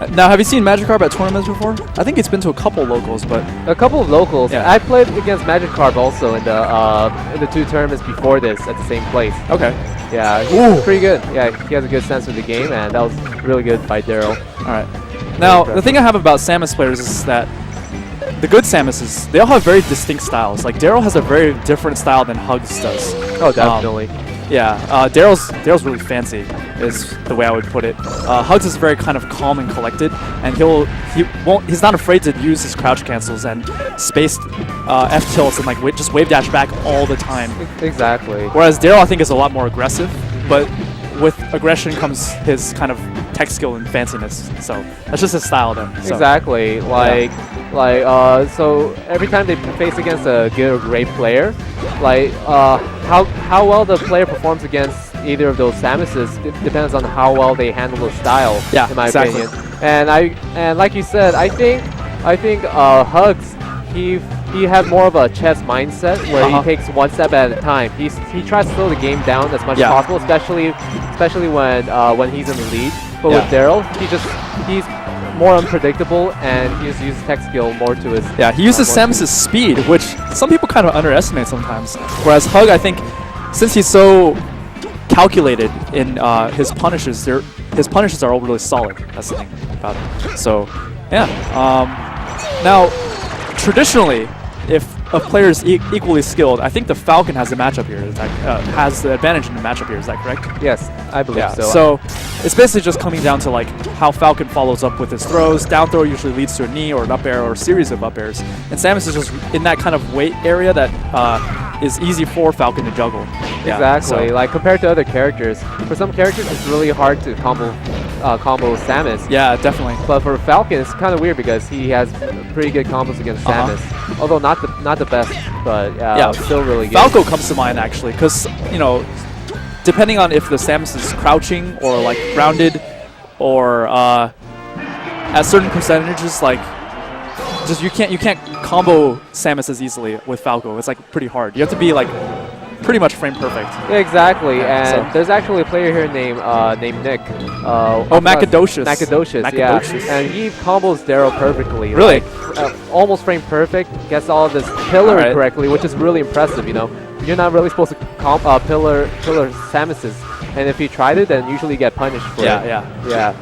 Now, have you seen Magikarp at tournaments before? I think it's been to a couple locals, but a couple of locals. Yeah. I played against Magikarp also in the 2 tournaments before this at the same place. okay. Yeah, he's pretty good. Yeah, he has a good sense of the game, and that was really good by Darrell. All right. Now, the thing I have about Samus players is that the good Samuses, they all have very distinct styles. Like Darrell has a very different style than Hugs does. Oh, definitely. Yeah, Darrell's really fancy, is the way I would put it. Hugs is very kind of calm and collected, and he's not afraid to use his crouch cancels and spaced F tilts and like just wave dash back all the time. Exactly. Whereas Darrell, I think, is a lot more aggressive, but with aggression comes his kind of tech skill and fanciness. So that's just his style, then. So. Exactly. So every time they face against a good or great player, like how well the player performs against either of those Samuses depends on how well they handle the style. Yeah, in my exactly. opinion. And like you said, I think Hugs, he had more of a chess mindset where he takes one step at a time. He tries to slow the game down as much as possible, especially when he's in the lead. But with Darrell, he's more unpredictable, and he just uses tech skill more to his. Yeah, he uses Samus' speed, which some people kind of underestimate sometimes. Whereas Hug, I think, since he's so calculated in his punishes, his punishes are all really solid. That's the thing about it. So, yeah. Now, traditionally, if a player is equally skilled, I think the Falcon has the matchup here. Has the advantage in the matchup here. Is that correct? Yes, I believe so. So it's basically just coming down to like how Falcon follows up with his throws. Down throw usually leads to a knee or an up air or a series of up airs, and Samus is just in that kind of weight area that is easy for Falcon to juggle. Exactly. So. Like compared to other characters, for some characters it's really hard to combo Samus. Yeah, definitely. But for Falcon, it's kind of weird because he has pretty good combos against Samus. Although not the best, but still really good. Falco comes to mind actually, because depending on if the Samus is crouching or like grounded, or at certain percentages, like you can't combo Samus as easily with Falco. It's like pretty hard. You have to be like pretty much frame perfect. Yeah, exactly, and there's actually a player here named Nick. Macadocious. Yeah, and he combos Darrell perfectly. Really? Like, almost frame perfect, gets all of this pillar correctly, which is really impressive, You're not really supposed to pillar Samuses, and if you tried it, then usually you get punished for it. Yeah.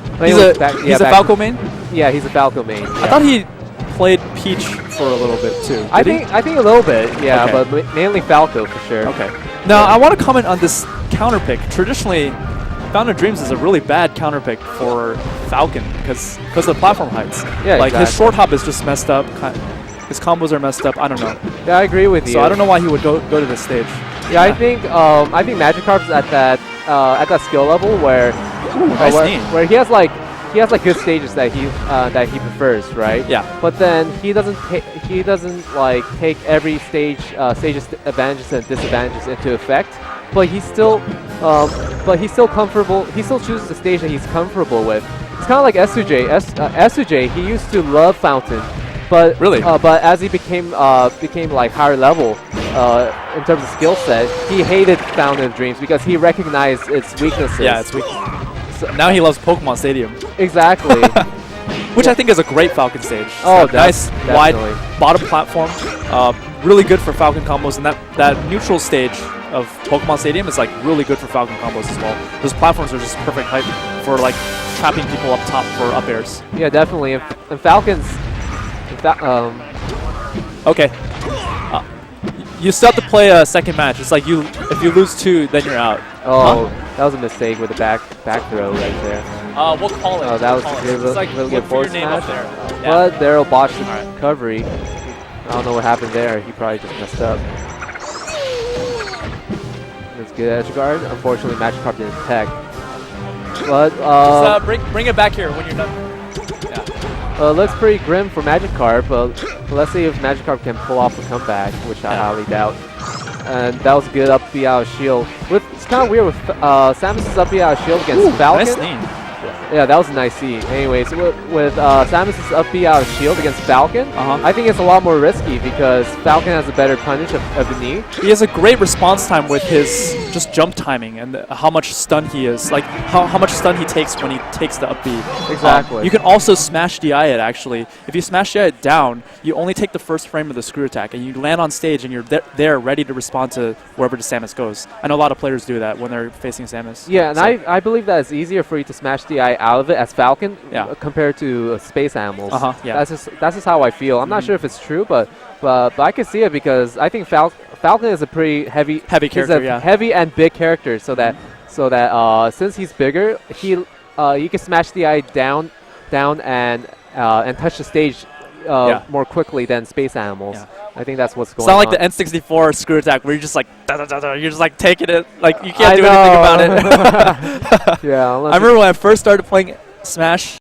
He's a Falco main? Yeah, he's a Falco main. I thought he played Peach for a little bit too. I think a little bit, yeah, but mainly Falco for sure. Okay. Now I want to comment on this counter pick. Traditionally, Fountain of Dreams is a really bad counter pick for Falcon because of the platform heights. Yeah, like his short hop is just messed up. His combos are messed up. I don't know. Yeah, I agree with you. So I don't know why he would go to this stage. Yeah, I think Magikarp's at that skill level where he has like good stages that he prefers, right? Yeah. But then he doesn't like take every stage's advantages and disadvantages into effect. But he's still comfortable. He still chooses the stage that he's comfortable with. It's kind of like SUJ. SUJ, he used to love Fountain, but but as he became like higher level in terms of skill set, he hated Fountain of Dreams because he recognized its weaknesses. Yeah, its weaknesses. So now he loves Pokemon Stadium. Exactly. Which I think is a great Falcon stage. Oh, nice, wide bottom platform. Really good for Falcon combos, and that neutral stage of Pokemon Stadium is like really good for Falcon combos as well. Those platforms are just perfect height for like trapping people up top for up airs. Yeah, definitely. And Falcons. Okay. You still have to play a second match. It's like if you lose 2, then you're out. Oh, that was a mistake with the back throw right there. We'll call it. Oh, that was really good force smash. But Darrell botched the recovery. I don't know what happened there. He probably just messed up. That's good edge guard. Unfortunately, Magikarp didn't tech. But just, bring it back here when you're done. Looks pretty grim for Magikarp, but let's see if Magikarp can pull off a comeback, which I highly doubt. And that was good up B out of shield. It's kind of weird with Samus' up B out of shield against Falcon. Nice lean. Yeah, that was a nice C. Anyways, with Samus' up B out of shield against Falcon, I think it's a lot more risky because Falcon has a better punish of the knee. He has a great response time with his just jump timing and how much stun he is. Like how much stun he takes when he takes the up B. Exactly. You can also smash DI it actually. If you smash DI it down, you only take the first frame of the screw attack and you land on stage and you're there ready to respond to wherever the Samus goes. I know a lot of players do that when they're facing Samus. Yeah, and so I believe that it's easier for you to smash DI out of it as Falcon compared to Space Animals. Yeah. That's just how I feel. I'm not sure if it's true, but I can see it because I think Falcon is a pretty heavy character, heavy and big character. So that since he's bigger, you can smash DI down and touch the stage more quickly than Space Animals. Yeah. I think that's what's going on. It's not like the N64 screw attack where you're just like you're just like taking it, like you can't do anything about it. Yeah, I remember when I first started playing Smash